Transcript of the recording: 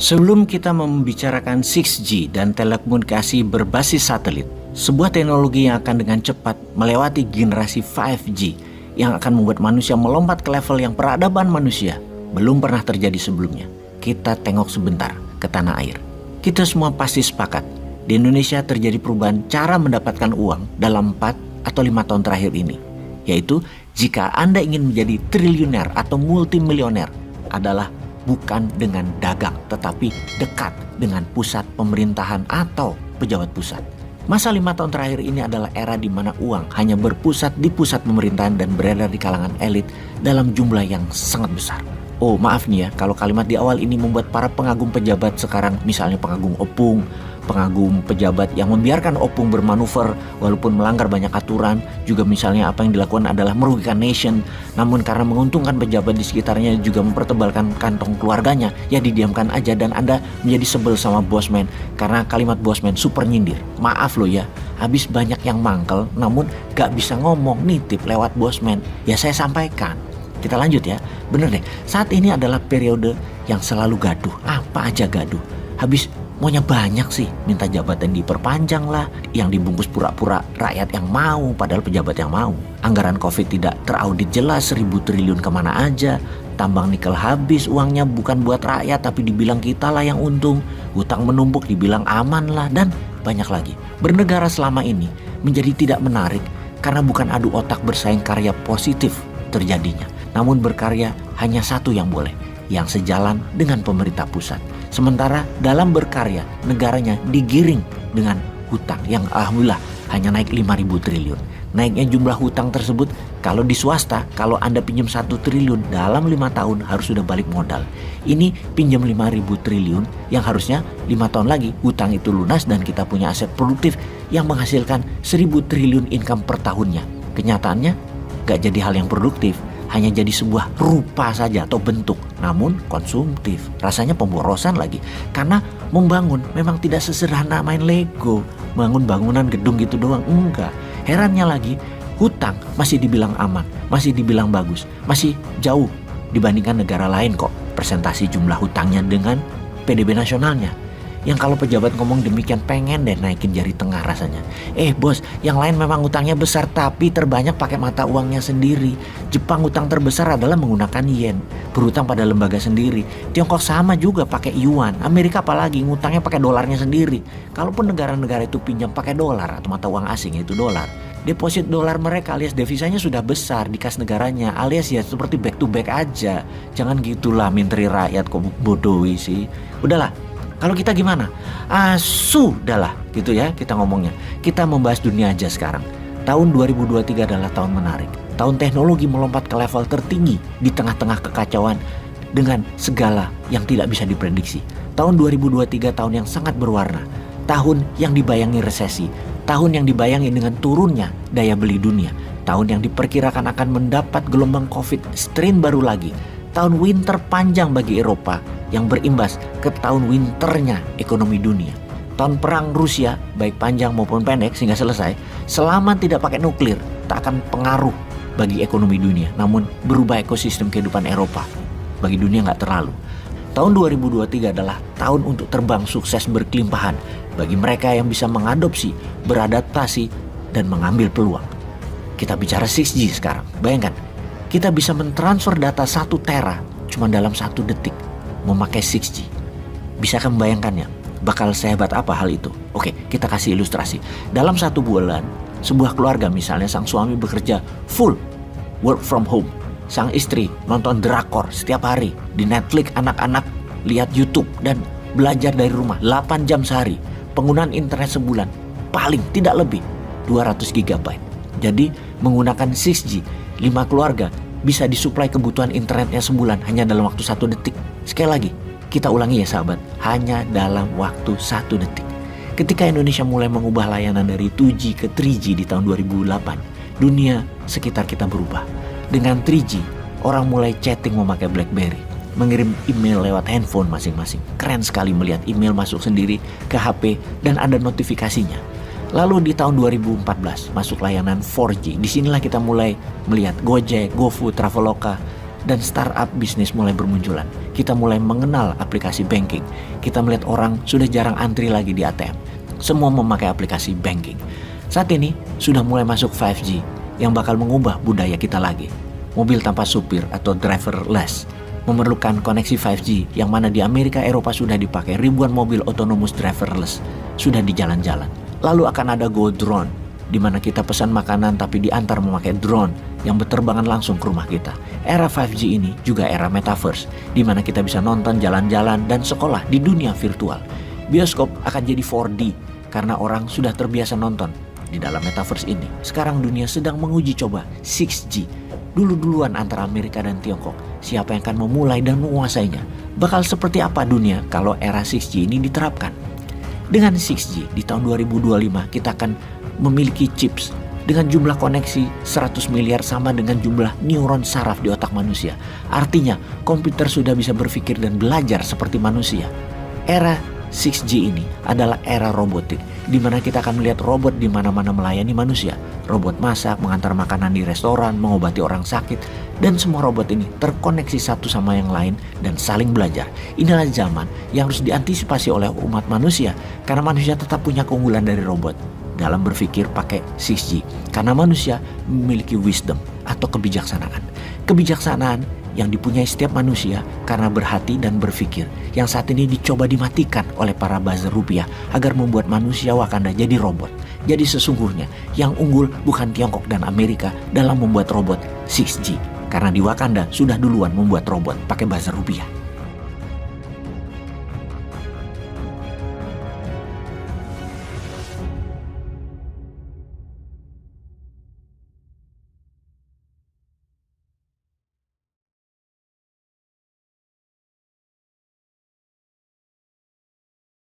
Sebelum kita membicarakan 6G dan telekomunikasi berbasis satelit, sebuah teknologi yang akan dengan cepat melewati generasi 5G yang akan membuat manusia melompat ke level yang peradaban manusia belum pernah terjadi sebelumnya. Kita tengok sebentar ke tanah air. Kita semua pasti sepakat, di Indonesia terjadi perubahan cara mendapatkan uang dalam 4 atau 5 tahun terakhir ini. Yaitu jika Anda ingin menjadi triliuner atau multimilioner adalah bukan dengan dagang, tetapi dekat dengan pusat pemerintahan atau pejabat pusat. Masa 5 tahun terakhir ini adalah era di mana uang hanya berpusat di pusat pemerintahan dan beredar di kalangan elit dalam jumlah yang sangat besar. Oh maaf nih ya, kalau kalimat di awal ini membuat para pengagum pejabat sekarang, misalnya pengagum opung, pengagum pejabat yang membiarkan opung bermanuver walaupun melanggar banyak aturan, juga misalnya apa yang dilakukan adalah merugikan nation, namun karena menguntungkan pejabat di sekitarnya juga mempertebalkan kantong keluarganya, ya didiamkan aja dan Anda menjadi sebel sama bosman karena kalimat bosman super nyindir. Maaf loh ya, habis banyak yang mangkel namun gak bisa ngomong nitip lewat bosman, ya saya sampaikan. Kita lanjut ya, bener deh, saat ini adalah periode yang selalu gaduh, apa aja gaduh. Habis maunya banyak sih, minta jabatan diperpanjang lah, yang dibungkus pura-pura rakyat yang mau, padahal pejabat yang mau. Anggaran Covid tidak teraudit jelas, 1.000 triliun kemana aja. Tambang nikel habis, uangnya bukan buat rakyat tapi dibilang kita lah yang untung. Hutang menumpuk dibilang aman lah, dan banyak lagi. Bernegara selama ini menjadi tidak menarik karena bukan adu otak bersaing karya positif terjadinya. Namun berkarya hanya satu yang boleh, yang sejalan dengan pemerintah pusat. Sementara dalam berkarya, negaranya digiring dengan hutang yang alhamdulillah hanya naik 5.000 triliun. Naiknya jumlah hutang tersebut, kalau di swasta, kalau Anda pinjam 1 triliun dalam 5 tahun harus sudah balik modal. Ini pinjam 5.000 triliun yang harusnya 5 tahun lagi hutang itu lunas dan kita punya aset produktif yang menghasilkan 1.000 triliun income per tahunnya. Kenyataannya gak jadi hal yang produktif, hanya jadi sebuah rupa saja atau bentuk, namun konsumtif. Rasanya pemborosan lagi, karena membangun memang tidak sesederhana main Lego, bangun bangunan gedung gitu doang, enggak. Herannya lagi, hutang masih dibilang aman, masih dibilang bagus, masih jauh dibandingkan negara lain kok presentasi jumlah hutangnya dengan PDB nasionalnya. Yang kalau pejabat ngomong demikian pengen deh naikin jari tengah rasanya. Bos, yang lain memang utangnya besar tapi terbanyak pakai mata uangnya sendiri. Jepang utang terbesar adalah menggunakan yen, berutang pada lembaga sendiri. Tiongkok sama juga pakai yuan. Amerika apalagi ngutangnya pakai dolarnya sendiri. Kalaupun negara-negara itu pinjam pakai dolar atau mata uang asing yaitu dolar, deposit dolar mereka alias devisanya sudah besar di kas negaranya, alias ya seperti back to back aja. Jangan gitulah menteri rakyat kok bodohi sih. Udahlah. Kalau kita gimana? Sudahlah gitu ya kita ngomongnya. Kita membahas dunia aja sekarang. Tahun 2023 adalah tahun menarik. Tahun teknologi melompat ke level tertinggi di tengah-tengah kekacauan dengan segala yang tidak bisa diprediksi. Tahun 2023 tahun yang sangat berwarna. Tahun yang dibayangi resesi. Tahun yang dibayangi dengan turunnya daya beli dunia. Tahun yang diperkirakan akan mendapat gelombang Covid strain baru lagi. Tahun winter panjang bagi Eropa yang berimbas ke tahun winternya ekonomi dunia. Tahun perang Rusia, baik panjang maupun pendek sehingga selesai, selama tidak pakai nuklir, tak akan pengaruh bagi ekonomi dunia, namun berubah ekosistem kehidupan Eropa. Bagi dunia nggak terlalu. Tahun 2023 adalah tahun untuk terbang sukses berkelimpahan bagi mereka yang bisa mengadopsi, beradaptasi, dan mengambil peluang. Kita bicara 6G sekarang, bayangkan. Kita bisa mentransfer data 1 tera cuma dalam 1 detik memakai 6G. Bisakah membayangkannya? Bakal sehebat apa hal itu? Oke, kita kasih ilustrasi. Dalam 1 bulan, sebuah keluarga misalnya sang suami bekerja full work from home. Sang istri nonton drakor setiap hari di Netflix, anak-anak lihat YouTube dan belajar dari rumah 8 jam sehari. Penggunaan internet sebulan paling tidak lebih 200 GB. Jadi menggunakan 6G, 5 keluarga bisa disuplai kebutuhan internetnya sebulan hanya dalam waktu 1 detik. Sekali lagi, kita ulangi ya sahabat, hanya dalam waktu 1 detik. Ketika Indonesia mulai mengubah layanan dari 2G ke 3G di tahun 2008, dunia sekitar kita berubah. Dengan 3G, orang mulai chatting memakai BlackBerry, mengirim email lewat handphone masing-masing. Keren sekali melihat email masuk sendiri ke HP dan ada notifikasinya. Lalu di tahun 2014 masuk layanan 4G. Disinilah kita mulai melihat Gojek, GoFood, Traveloka dan startup bisnis mulai bermunculan. Kita mulai mengenal aplikasi banking. Kita melihat orang sudah jarang antri lagi di ATM. Semua memakai aplikasi banking. Saat ini sudah mulai masuk 5G yang bakal mengubah budaya kita lagi. Mobil tanpa supir atau driverless memerlukan koneksi 5G yang mana di Amerika Eropa sudah dipakai ribuan mobil autonomous driverless sudah di jalan-jalan. Lalu akan ada Go Drone di mana kita pesan makanan tapi diantar memakai drone yang berterbangan langsung ke rumah kita. Era 5G ini juga era metaverse di mana kita bisa nonton jalan-jalan dan sekolah di dunia virtual. Bioskop akan jadi 4D karena orang sudah terbiasa nonton di dalam metaverse ini. Sekarang dunia sedang menguji coba 6G. Dulu-duluan antara Amerika dan Tiongkok. Siapa yang akan memulai dan menguasainya? Bakal seperti apa dunia kalau era 6G ini diterapkan? Dengan 6G di tahun 2025 kita akan memiliki chips dengan jumlah koneksi 100 miliar sama dengan jumlah neuron saraf di otak manusia. Artinya komputer sudah bisa berpikir dan belajar seperti manusia. Era 6G ini adalah era robotik di mana kita akan melihat robot di mana-mana melayani manusia. Robot masak, mengantar makanan di restoran, mengobati orang sakit, dan semua robot ini terkoneksi satu sama yang lain dan saling belajar. Inilah zaman yang harus diantisipasi oleh umat manusia karena manusia tetap punya keunggulan dari robot dalam berpikir pakai 6G karena manusia memiliki wisdom atau kebijaksanaan. Kebijaksanaan yang dipunyai setiap manusia karena berhati dan berpikir yang saat ini dicoba dimatikan oleh para buzzer rupiah agar membuat manusia Wakanda jadi robot. Jadi sesungguhnya yang unggul bukan Tiongkok dan Amerika dalam membuat robot 6G karena di Wakanda sudah duluan membuat robot pakai buzzer rupiah.